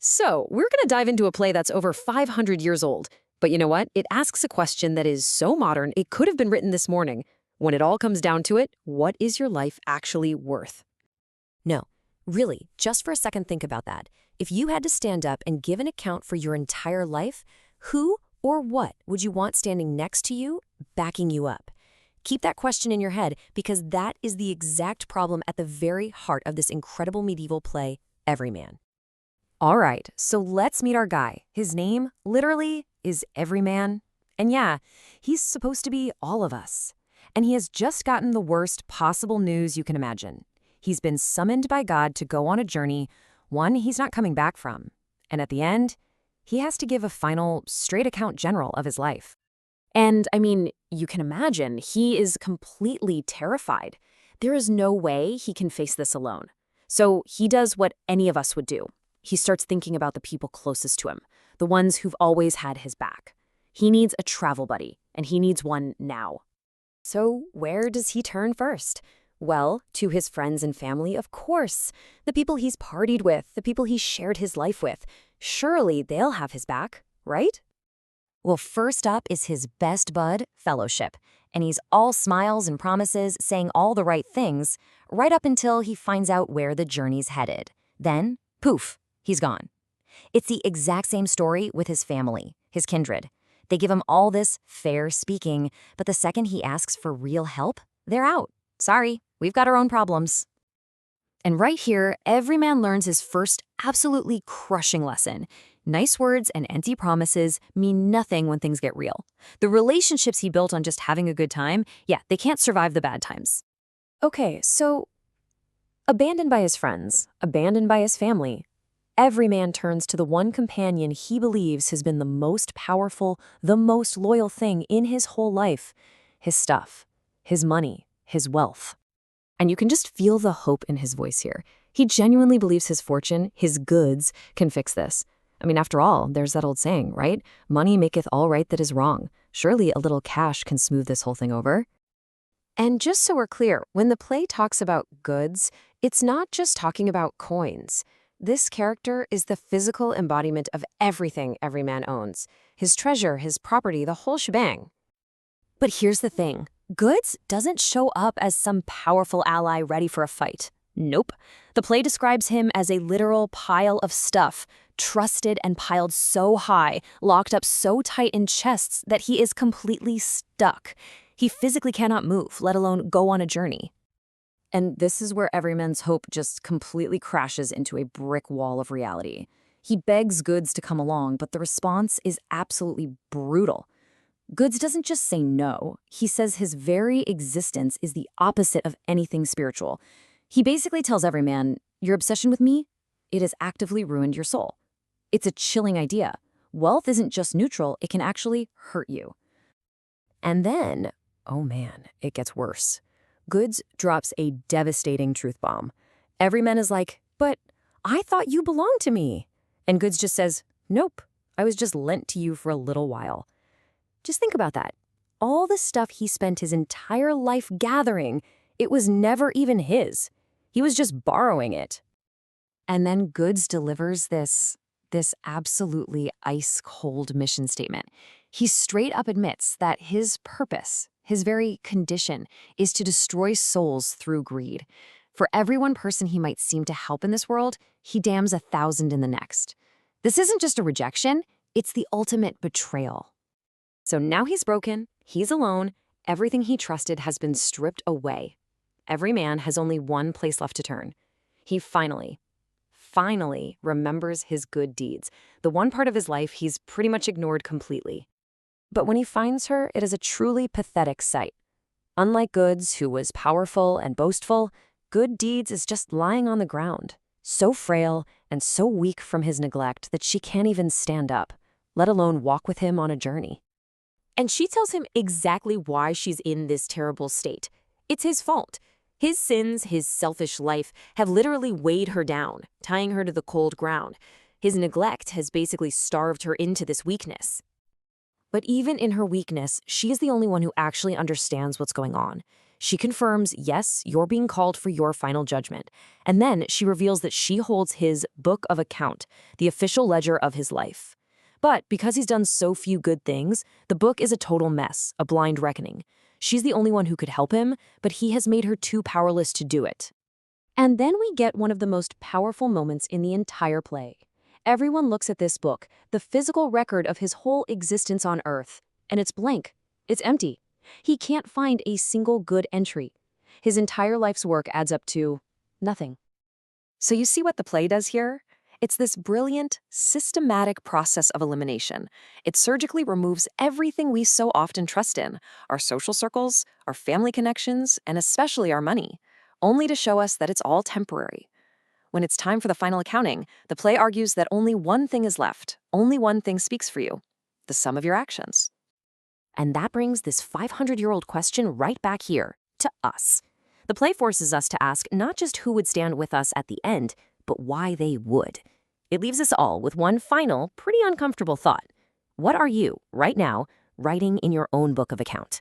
So, we're going to dive into a play that's over 500 years old. But you know what? It asks a question that is so modern, it could have been written this morning. When it all comes down to it, what is your life actually worth? No, really, just for a second think about that. If you had to stand up and give an account for your entire life, who or what would you want standing next to you, backing you up? Keep that question in your head because that is the exact problem at the very heart of this incredible medieval play, Everyman. All right, so let's meet our guy. His name, literally, is Everyman. And yeah, he's supposed to be all of us. And he has just gotten the worst possible news you can imagine. He's been summoned by God to go on a journey, one he's not coming back from. And at the end, he has to give a final, straight account general of his life. And, I mean, you can imagine, he is completely terrified. There is no way he can face this alone. So he does what any of us would do. He starts thinking about the people closest to him, the ones who've always had his back. He needs a travel buddy, and he needs one now. So where does he turn first? Well, to his friends and family, of course. The people he's partied with, the people he shared his life with. Surely they'll have his back, right? Well, first up is his best bud, Fellowship. And he's all smiles and promises, saying all the right things, right up until he finds out where the journey's headed. Then, poof, he's gone. It's the exact same story with his family, his kindred. They give him all this fair speaking, but the second he asks for real help, they're out. Sorry, we've got our own problems. And right here, Everyman learns his first absolutely crushing lesson. Nice words and empty promises mean nothing when things get real. The relationships he built on just having a good time, yeah, they can't survive the bad times. Okay, so abandoned by his friends, abandoned by his family, Everyman turns to the one companion he believes has been the most powerful, the most loyal thing in his whole life, his stuff, his money, his wealth. And you can just feel the hope in his voice here. He genuinely believes his fortune, his goods, can fix this. I mean, after all, there's that old saying, right? Money maketh all right that is wrong. Surely a little cash can smooth this whole thing over. And just so we're clear, when the play talks about goods, it's not just talking about coins. This character is the physical embodiment of everything Everyman owns. His treasure, his property, the whole shebang. But here's the thing. Goods doesn't show up as some powerful ally ready for a fight. Nope. The play describes him as a literal pile of stuff, trusted and piled so high, locked up so tight in chests that he is completely stuck. He physically cannot move, let alone go on a journey. And this is where Everyman's hope just completely crashes into a brick wall of reality. He begs Goods to come along, but the response is absolutely brutal. Goods doesn't just say no. He says his very existence is the opposite of anything spiritual. He basically tells Everyman, your obsession with me, it has actively ruined your soul. It's a chilling idea. Wealth isn't just neutral, it can actually hurt you. And then, oh man, it gets worse. Goods drops a devastating truth bomb. Everyman is like, but I thought you belonged to me. And Goods just says, nope, I was just lent to you for a little while. Just think about that. All the stuff he spent his entire life gathering, it was never even his. He was just borrowing it. And then Goods delivers this absolutely ice-cold mission statement. He straight up admits that his purpose, his very condition, is to destroy souls through greed. For every one person he might seem to help in this world, he damns 1,000 in the next. This isn't just a rejection, it's the ultimate betrayal. So now he's broken, he's alone, everything he trusted has been stripped away. Everyman has only one place left to turn. He finally remembers his good deeds, the one part of his life he's pretty much ignored completely. But when he finds her, it is a truly pathetic sight. Unlike Goods, who was powerful and boastful, Good Deeds is just lying on the ground, so frail and so weak from his neglect that she can't even stand up, let alone walk with him on a journey. And she tells him exactly why she's in this terrible state. It's his fault. His sins, his selfish life, have literally weighed her down, tying her to the cold ground. His neglect has basically starved her into this weakness. But even in her weakness, she is the only one who actually understands what's going on. She confirms, yes, you're being called for your final judgment. And then she reveals that she holds his book of account, the official ledger of his life. But because he's done so few good things, the book is a total mess, a blind reckoning. She's the only one who could help him, but he has made her too powerless to do it. And then we get one of the most powerful moments in the entire play. Everyone looks at this book, the physical record of his whole existence on Earth, and it's blank. It's empty. He can't find a single good entry. His entire life's work adds up to nothing. So you see what the play does here? It's this brilliant, systematic process of elimination. It surgically removes everything we so often trust in, our social circles, our family connections, and especially our money, only to show us that it's all temporary. When it's time for the final accounting, the play argues that only one thing is left, only one thing speaks for you, the sum of your actions. And that brings this 500-year-old question right back here, to us. The play forces us to ask not just who would stand with us at the end, but why they would. It leaves us all with one final, pretty uncomfortable thought. What are you, right now, writing in your own book of account?